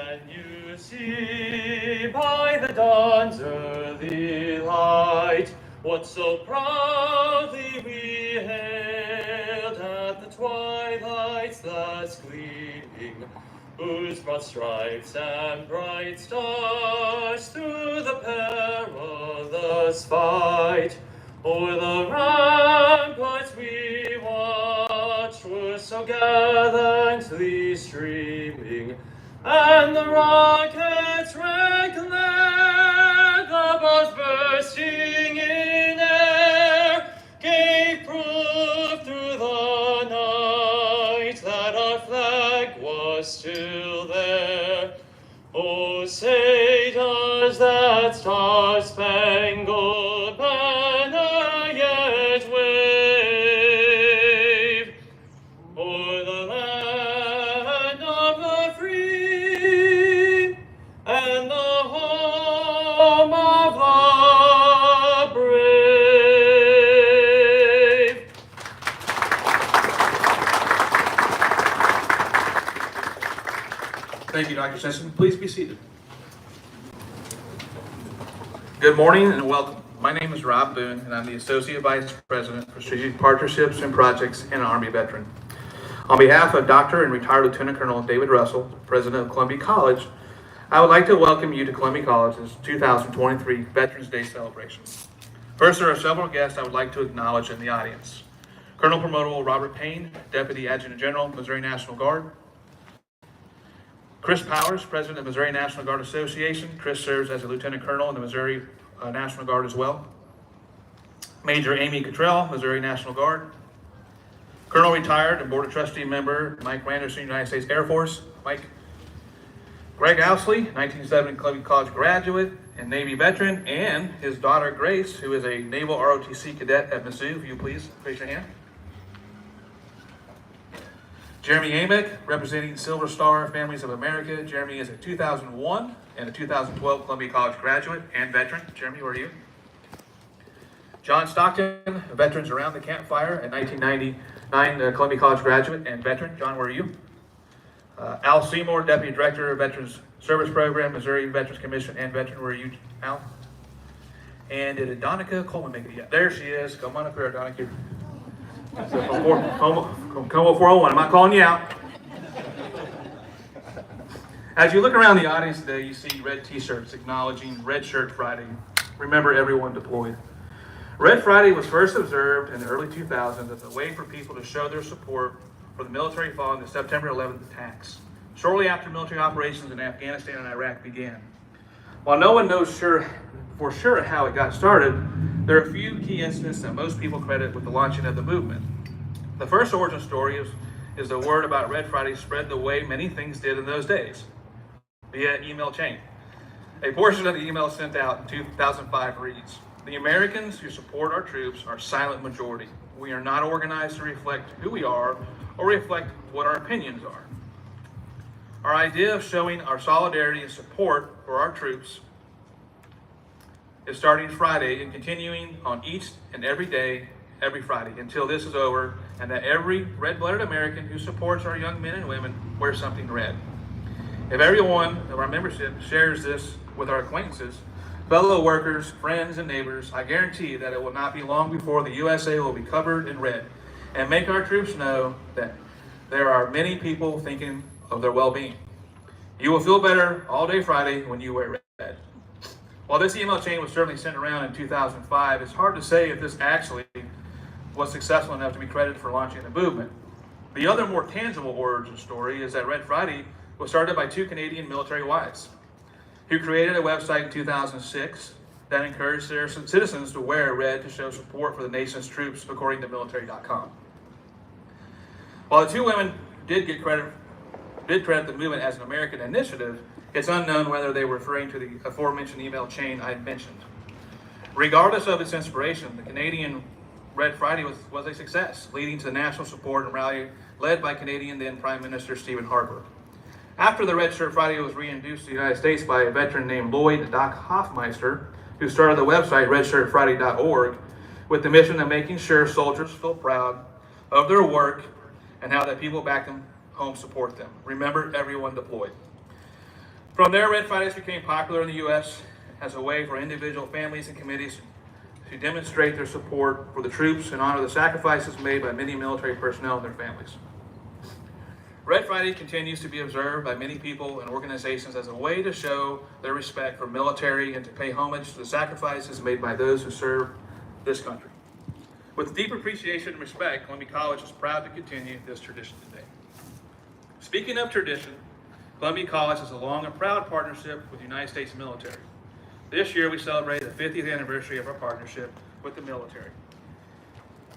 Can you see by the dawn's early light what so proudly we hailed at the twilight's last gleaming, whose broad stripes and bright stars through the perilous fight o'er the ramparts we watched were so gallantly streaming, and the rockets' red glare, the balls bursting in air, gave proof through the night that our flag was still there. Oh, say does that star-spangled banner yet wave o'er the land of the free and the home of the brave? Thank you, Dr. Simpson. Please be seated. Good morning and welcome. My name is Rob Boone, and I'm the Associate Vice President for Strategic Partnerships and Projects and Army Veteran. On behalf of Dr. and retired Lieutenant Colonel David Russell, President of Columbia College, I would like to welcome you to Columbia College's 2023 Veterans Day celebration. First, there are several guests I would like to acknowledge in the audience. Colonel Promoter Robert Payne, Deputy Adjutant General, Missouri National Guard. Chris Powers, President of Missouri National Guard Association. Chris serves as a Lieutenant Colonel in the Missouri National Guard as well. Major Amy Cottrell, Missouri National Guard. Colonel retired and Board of Trustee member Mike Randerson, United States Air Force. Mike. Greg Ousley, 1970 Columbia College graduate and Navy veteran, and his daughter Grace, who is a Naval ROTC cadet at Mizzou. If you please raise your hand. Jeremy Amick, representing Silver Star Families of America. Jeremy is a 2001 and a 2012 Columbia College graduate and veteran. Jeremy, where are you? John Stockton, Veterans Around the Campfire, a 1999 Columbia College graduate and veteran. John, where are you? Al Seymour, Deputy Director of Veterans Service Program, Missouri Veterans Commission and veteran. Where are you, Al? And did Donica Coleman make it yet? There she is. Come on up here, Donica. Come 401. I'm not calling you out. As you look around the audience today, you see red t-shirts acknowledging Red Shirt Friday. Remember everyone deployed. Red Friday was first observed in the early 2000s as a way for people to show their support for the military following the September 11th attacks, shortly after military operations in Afghanistan and Iraq began. While no one knows for sure how it got started, there are a few key incidents that most people credit with the launching of the movement. The first origin story is the word about Red Friday spread the way many things did in those days, via email chain. A portion of the email sent out in 2005 reads, "The Americans who support our troops are silent majority. We are not organized to reflect who we are or reflect what our opinions are. Our idea of showing our solidarity and support for our troops is starting Friday and continuing on each and every day, every Friday, until this is over, and that every red-blooded American who supports our young men and women wears something red. If everyone of our membership shares this with our acquaintances, fellow workers, friends, and neighbors, I guarantee that it will not be long before the USA will be covered in red, and make our troops know that there are many people thinking of their well-being. You will feel better all day Friday when you wear red." While this email chain was certainly sent around in 2005, it's hard to say if this actually was successful enough to be credited for launching the movement. The other more tangible origin story is that Red Friday was started by two Canadian military wives who created a website in 2006 that encouraged their citizens to wear red to show support for the nation's troops, according to military.com. While the two women did credit the movement as an American initiative, it's unknown whether they were referring to the aforementioned email chain I mentioned. Regardless of its inspiration, the Canadian Red Friday was a success, leading to national support and rally led by Canadian then Prime Minister Stephen Harper. After the Red Shirt Friday was reintroduced to the United States by a veteran named Lloyd Doc Hoffmeister, who started the website redshirtfriday.org with the mission of making sure soldiers feel proud of their work and how that people back them home support them. Remember, everyone deployed. From there, Red Fridays became popular in the U.S. as a way for individual families and committees to demonstrate their support for the troops and honor the sacrifices made by many military personnel and their families. Red Friday continues to be observed by many people and organizations as a way to show their respect for military and to pay homage to the sacrifices made by those who serve this country. With deep appreciation and respect, Columbia College is proud to continue this tradition today. Speaking of tradition, Columbia College has a long and proud partnership with the United States military. This year we celebrate the 50th anniversary of our partnership with the military.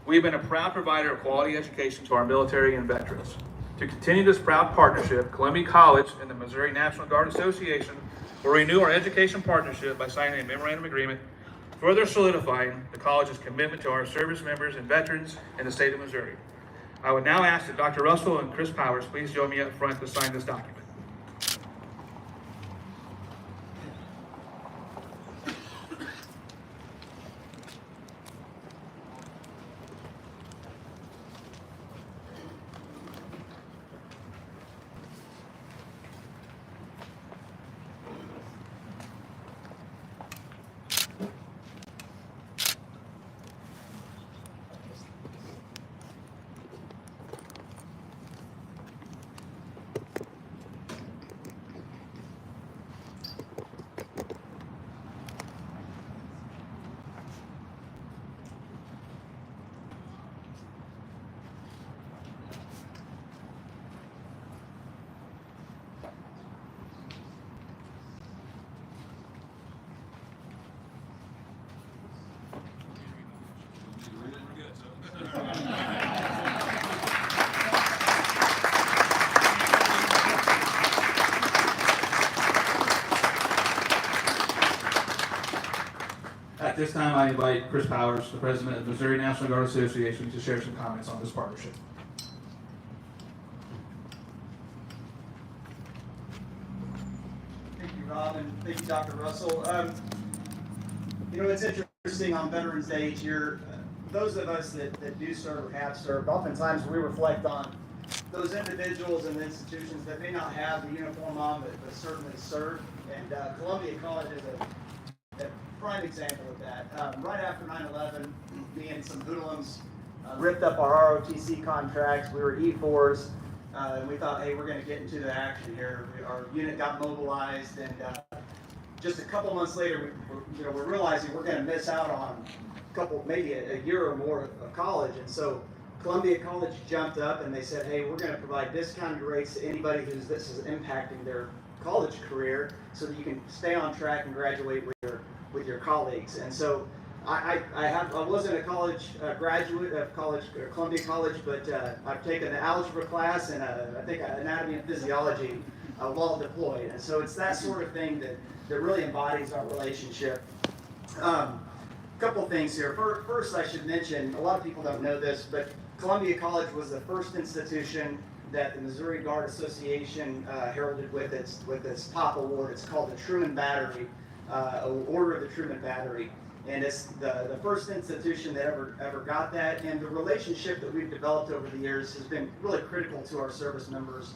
We've been a proud provider of quality education to our military and veterans. To continue this proud partnership, Columbia College and the Missouri National Guard Association will renew our education partnership by signing a memorandum agreement, further solidifying the college's commitment to our service members and veterans in the state of Missouri. I would now ask that Dr. Russell and Chris Powers please join me up front to sign this document. At this time, I invite Chris Powers, the president of the Missouri National Guard Association, to share some comments on this partnership. Thank you, Rob, and thank you, Dr. Russell. It's interesting on Veterans Day each year, those of us that do serve or have served, oftentimes we reflect on those individuals and institutions that may not have the uniform on, but certainly serve. And Columbia College is a prime example of that. Right after 9/11, me and some hoodlums ripped up our ROTC contracts. We were E4s, and we thought, hey, we're going to get into the action here. Our unit got mobilized, and just a couple months later, we're realizing we're going to miss out on maybe a year or more of college. And so Columbia College jumped up and they said, hey, we're going to provide discounted rates to anybody this is impacting their college career so that you can stay on track and graduate with your colleagues. And so I wasn't a college graduate of Columbia College, but I've taken an algebra class and I think anatomy and physiology while deployed. And so it's that sort of thing that really embodies our relationship. Couple things here. First, I should mention, a lot of people don't know this, but Columbia College was the first institution that the Missouri Guard Association heralded with its top award. It's called the Truman Battery, Order of the Truman Battery. And it's the first institution that ever got that. And the relationship that we've developed over the years has been really critical to our service members.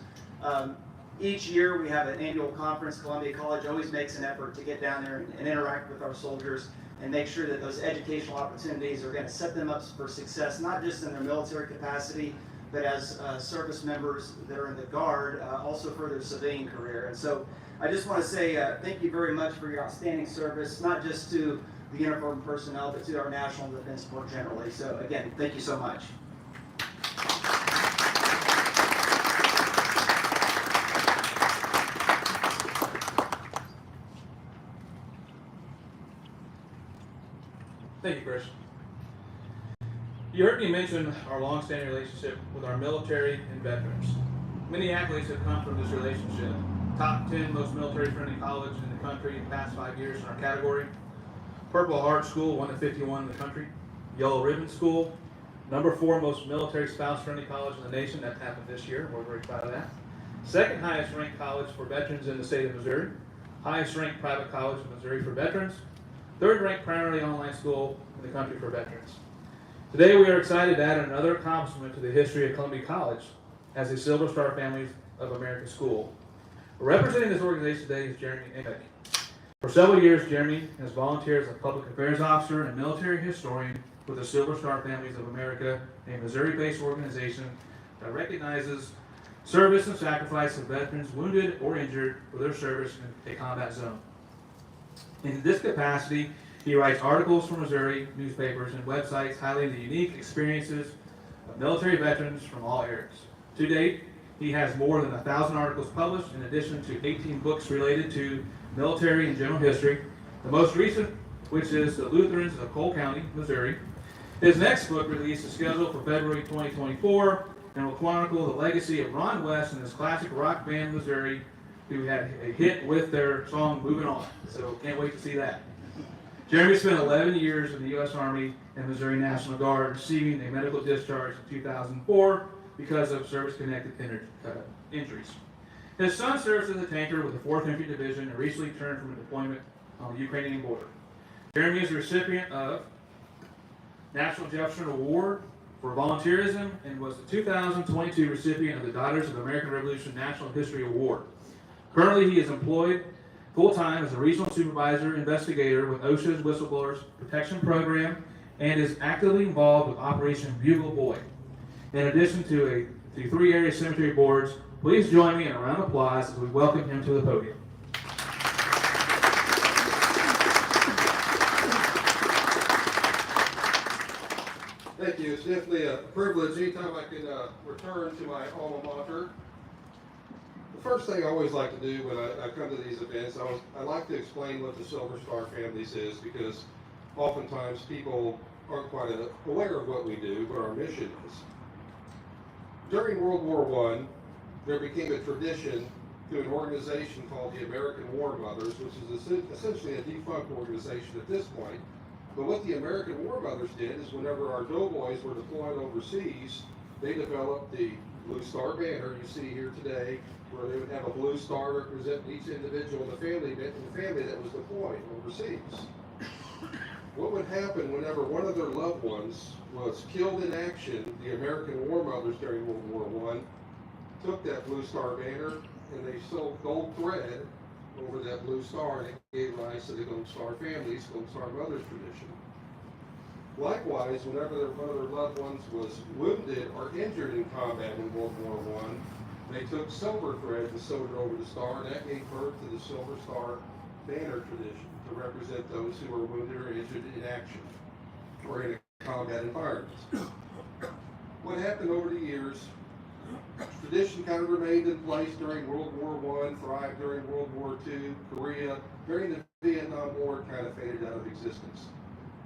Each year we have an annual conference. Columbia College always makes an effort to get down there and interact with our soldiers and make sure that those educational opportunities are going to set them up for success, not just in their military capacity, but as service members that are in the Guard, also for their civilian career. And so I just want to say thank you very much for your outstanding service, not just to the uniformed personnel, but to our national defense force generally. So again, thank you so much. Thank you, Chris. You heard me mention our long-standing relationship with our military and veterans. Many accolades have come from this relationship. Top 10 most military-friendly college in the country in the past 5 years in our category. Purple Heart School, 1 of 51 in the country. Yellow Ribbon School, number 4 most military spouse-friendly college in the nation. That happened this year. We're very proud of that. Second highest ranked college for veterans in the state of Missouri. Highest ranked private college in Missouri for veterans. Third ranked primarily online school in the country for veterans. Today we are excited to add another accomplishment to the history of Columbia College as a Silver Star Family of America school. Representing this organization today is Jeremy Eck. For several years, Jeremy has volunteered as a public affairs officer and military historian with the Silver Star Families of America, a Missouri-based organization that recognizes service and sacrifice of veterans wounded or injured for their service in a combat zone. In this capacity, he writes articles for Missouri newspapers and websites highlighting the unique experiences of military veterans from all eras. To date, he has more than 1,000 articles published, in addition to 18 books related to military and general history, the most recent, which is The Lutherans of Cole County, Missouri. His next book, release, is scheduled for February 2024 and will chronicle the legacy of Ron West and his classic rock band, Missouri, who had a hit with their song Moving On. So can't wait to see that. Jeremy spent 11 years in the U.S. Army and Missouri National Guard, receiving a medical discharge in 2004 because of service-connected injuries. His son serves as a tanker with the 4th Infantry Division and recently returned from a deployment on the Ukrainian border. Jeremy is a recipient of National Jefferson Award for volunteerism and was the 2022 recipient of the Daughters of American Revolution National History Award. Currently, he is employed full-time as a regional supervisor investigator with OSHA's Whistleblowers Protection Program and is actively involved with Operation Bugle Boy. In addition to 3 area cemetery boards, please join me in a round of applause as we welcome him to the podium. Thank you. It's definitely a privilege anytime I can return to my alma mater. The first thing I always like to do when I come to these events, I like to explain what the Silver Star Families is, because oftentimes people aren't quite aware of what we do, what our mission is. During World War I, there became a tradition to an organization called the American War Mothers, which is essentially a defunct organization at this point. But what the American War Mothers did is whenever our doughboys were deployed overseas, they developed the Blue Star banner you see here today, where they would have a blue star representing each individual in the family that was deployed overseas. What would happen whenever one of their loved ones was killed in action? The American War Mothers during World War I took that Blue Star banner and they sewed gold thread over that blue star, and it gave rise to the Gold Star Families, Gold Star Mothers tradition. Likewise, whenever one of their loved ones was wounded or injured in combat in World War I, they took silver thread and sewed it over the star, and that gave birth to the Silver Star banner tradition to represent those who were wounded or injured in action or in a combat environment. What happened over the years, tradition kind of remained in place during World War I, thrived during World War II, Korea. During the Vietnam War, it kind of faded out of existence.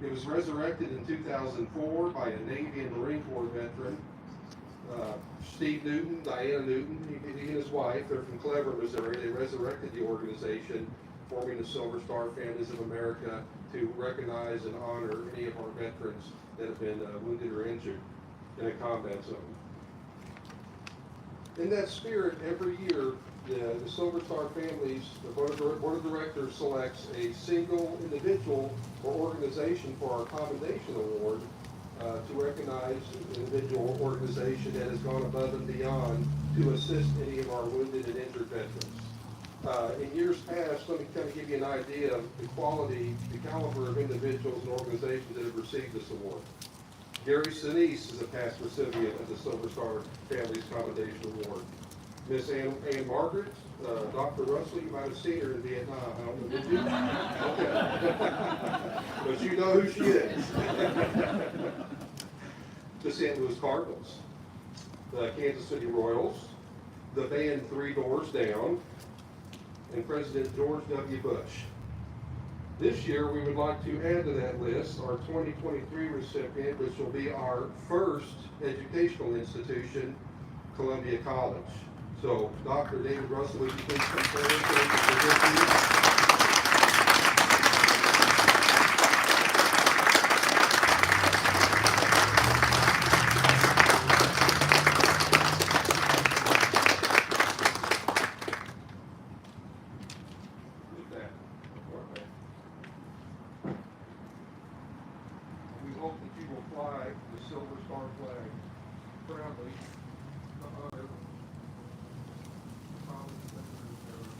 It was resurrected in 2004 by a Navy and Marine Corps veteran, Steve Newton, Diana Newton, he and his wife. They're from Clever, Missouri. They resurrected the organization, forming the Silver Star Families of America to recognize and honor any of our veterans that have been wounded or injured in a combat zone. In that spirit, every year, the Silver Star Families, the Board of Directors selects a single individual or organization for our Commendation Award to recognize an individual organization that has gone above and beyond to assist any of our wounded and injured veterans. In years past, let me kind of give you an idea of the quality, the caliber of individuals and organizations that have received this award. Gary Sinise is a past recipient of the Silver Star Families Commendation Award. Miss Ann Margaret, Dr. Russell, you might have seen her in Vietnam, I don't know, did you? Okay. But you know who she is. The St. Louis Cardinals, the Kansas City Royals, the band Three Doors Down, and President George W. Bush. This year, we would like to add to that list our 2023 recipient, which will be our first educational institution, Columbia College. So, Dr. David Russell, would you please come forward? We hope that you will fly the Silver Star flag proudly to honor the fallen veterans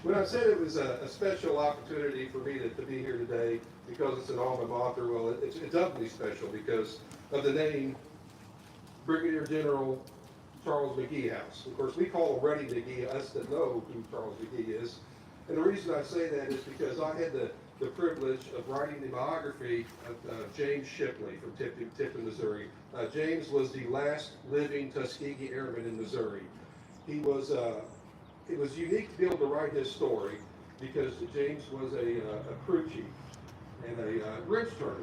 When I said it was a special opportunity for me to be here today because it's an alma mater, well, it's doubly special because of the name Brigadier General Charles McGee House. Of course, we call him Reddy McGee, us that know who Charles McGee is. And the reason I say that is because I had the privilege of writing the biography of James Shipley from Tipton, Missouri. James was the last living Tuskegee Airman in Missouri. He was, it was unique to be able to write his story because James was a crew chief and a bridge turner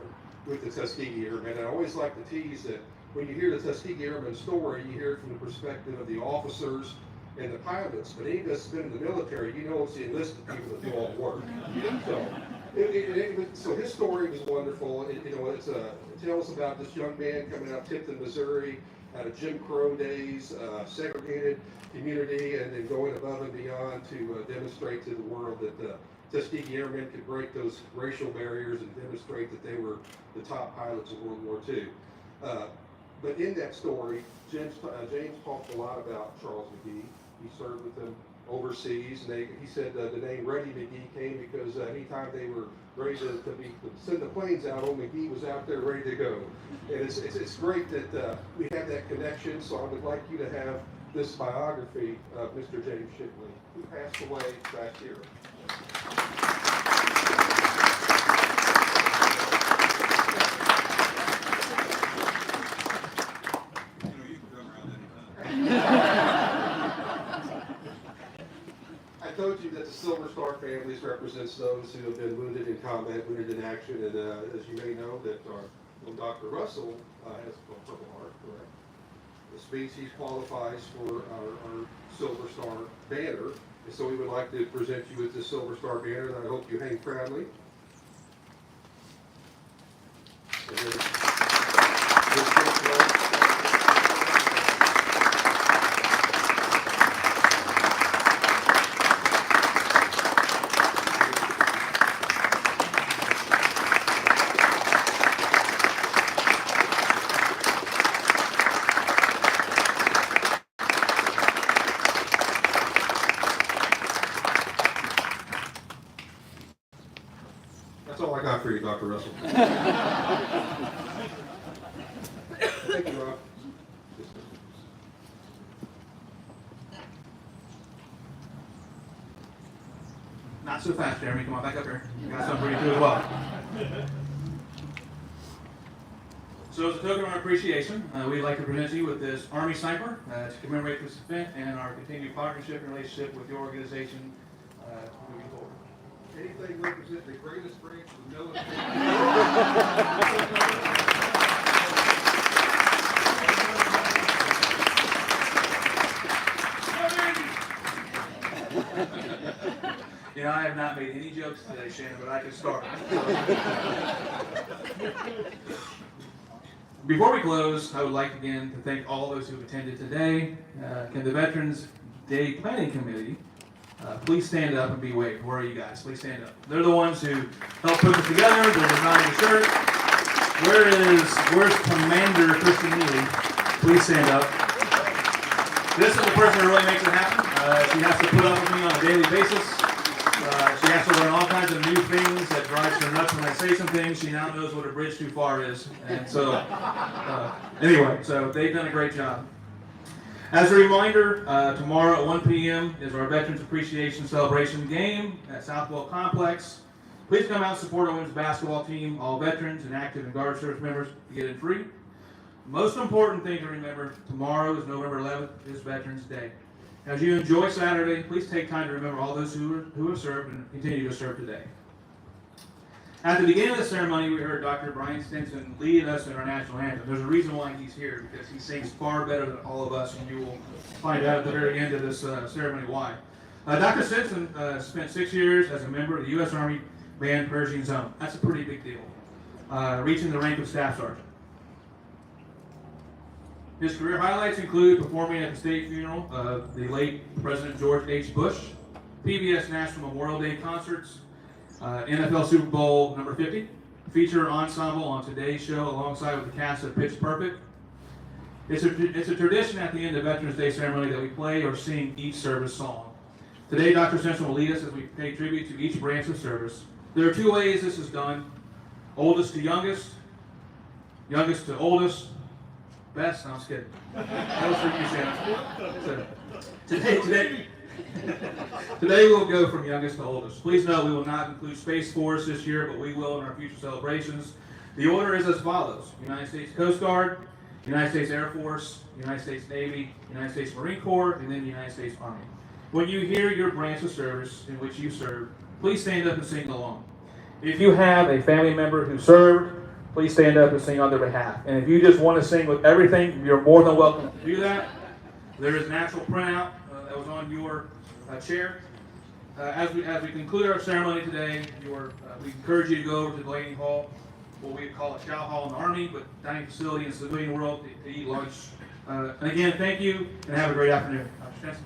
with the Tuskegee Airmen. And I always like to tease that when you hear the Tuskegee Airmen story, you hear it from the perspective of the officers and the pilots. But any of us been in the military, you know it's the enlisted people that do all the work. So his story was wonderful. It tells about this young man coming out of Tipton, Missouri, out of Jim Crow days, segregated community, and then going above and beyond to demonstrate to the world that Tuskegee Airmen could break those racial barriers and demonstrate that they were the top pilots of World War II. But in that story, James talked a lot about Charles McGee. He served with them overseas, and he said the name Reddy McGee came because anytime they were ready to send the planes out, old McGee was out there ready to go. And it's great that we have that connection, so I would like you to have this biography of Mr. James Shipley, who passed away last year. I told you that the Silver Star families represents those who have been wounded in combat, wounded in action, and as you may know, that Dr. Russell has a Purple Heart, correct? The species qualifies for our Silver Star banner, and so we would like to present you with this Silver Star banner that I hope you hang proudly. And then, that's all I got for you, Dr. Russell. Thank you, Rob. Not so fast, Jeremy. Come on, back up here. You got something for you too as well. So as a token of our appreciation, we'd like to present you with this Army Sniper to commemorate this event and our continued partnership and relationship with your organization moving forward. Anything represent the greatest branch of the military. You know, I have not made any jokes today, Shannon, but I can start. Before we close, I would like again to thank all those who attended today. Can the Veterans Day Planning Committee please stand up and be waved? Where are you guys? Please stand up. They're the ones who helped put this together. They're designing the shirt. Where's Commander Kristen Neely? Please stand up. This is the person who really makes it happen. She has to put up with me on a daily basis. She has to learn all kinds of new things that drives her nuts when I say some things. She now knows what a bridge too far is. And so, anyway, so they've done a great job. As a reminder, tomorrow at 1 p.m. is our Veterans Appreciation Celebration game at Southwell Complex. Please come out and support our women's basketball team. All veterans and active and guard service members get in free. Most important thing to remember, tomorrow is November 11th, is Veterans Day. As you enjoy Saturday, please take time to remember all those who have served and continue to serve today. At the beginning of the ceremony, we heard Dr. Brian Stinson lead us in our national anthem. There's a reason why he's here, because he sings far better than all of us, and you will find out at the very end of this ceremony why. Dr. Stinson spent 6 years as a member of the U.S. Army Band Pershing Zone. That's a pretty big deal, reaching the rank of Staff Sergeant. His career highlights include performing at the state funeral of the late President George H. Bush, PBS National Memorial Day concerts, NFL Super Bowl number 50, feature ensemble on Today's Show alongside with the cast of Pitch Perfect. It's a tradition at the end of Veterans Day ceremony that we play or sing each service song. Today, Dr. Simpson will lead us as we pay tribute to each branch of service. There are two ways this is done: oldest to youngest, youngest to oldest. Best? No, I'm just kidding. That was for you, Shannon. Today we'll go from youngest to oldest. Please note we will not include Space Force this year, but we will in our future celebrations. The order is as follows: United States Coast Guard, United States Air Force, United States Navy, United States Marine Corps, and then the United States Army. When you hear your branch of service in which you serve, please stand up and sing along. If you have a family member who served, please stand up and sing on their behalf. And if you just want to sing with everything, you're more than welcome to do that. There is an actual printout that was on your chair. As we conclude our ceremony today, we encourage you to go over to the Delaney Hall, what we call a chow hall in the Army, but dining facility in the civilian world to eat lunch. And again, thank you, and have a great afternoon. Dr. Stinson.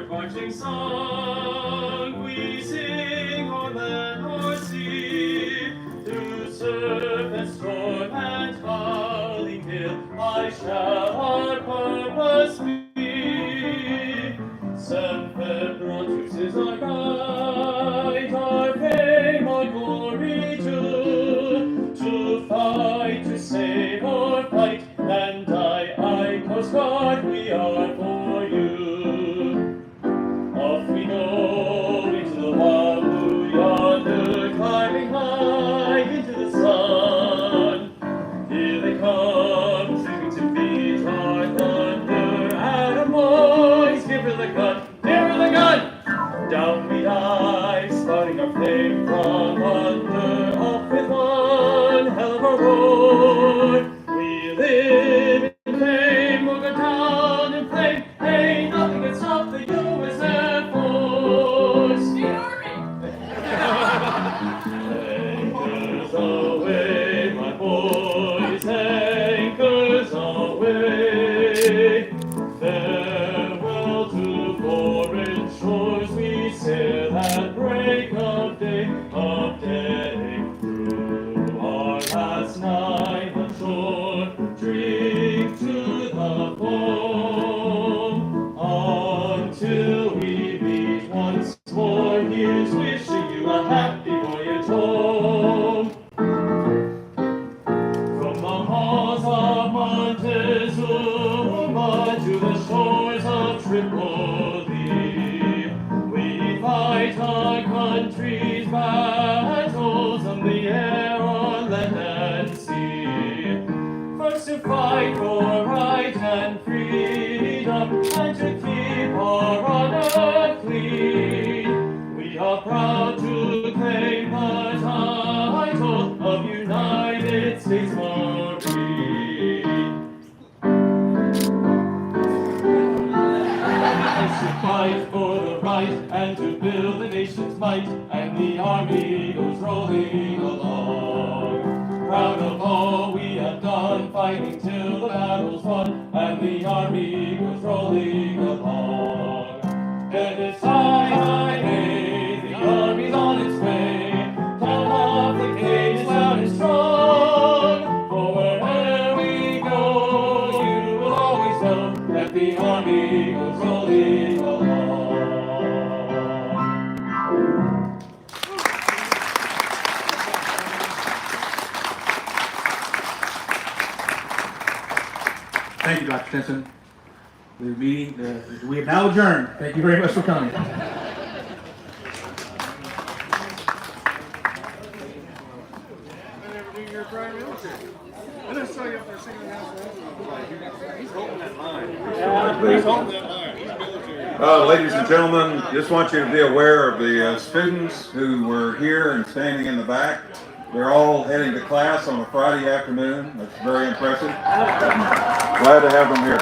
Marching song we sing on land or sea, through surf and storm and howling hill, I shall our purpose be. Semper is our guide, our fame, our glory to fight, to save or fight, and die. I, Coast Guard, we are for you. Off we go into the wild blue yonder, climbing high into the sun. Here they come, singing to beat our thunder. Attaboys, give her the gun, give her the gun! Down we dive, spouting our flame from under. Off with one hell of a roar. We live in flame, we'll go down in flame. Ain't nothing can stop the U.S. Air Force. The Army! Anchors away, my boys, anchors away. Farewell to foreign shores, we sail at break of day, through our last night on shore, drink to the foam, until we meet once more. Here's wishing you a happy voyage home. From the halls of Montezuma to the shores of Tripoli, we fight our country's battles on the air, on land and sea. First to fight for right and freedom, and to keep our honor clean. We are proud to claim the title of United States Marine. To fight for the right and to build the nation's might, and the Army goes rolling along. Proud of all we have done, fighting till the battle's won, and the Army goes rolling along. And it's high, hey, the Army's on its way. Count off the cages loud and strong. For wherever we go, you will always know that the Army goes rolling along. Thank you, Dr. Stinson. We have now adjourned. Thank you very much for coming. Ladies and gentlemen, just want you to be aware of the students who were here and standing in the back. They're all heading to class on a Friday afternoon. That's very impressive. Glad to have them here.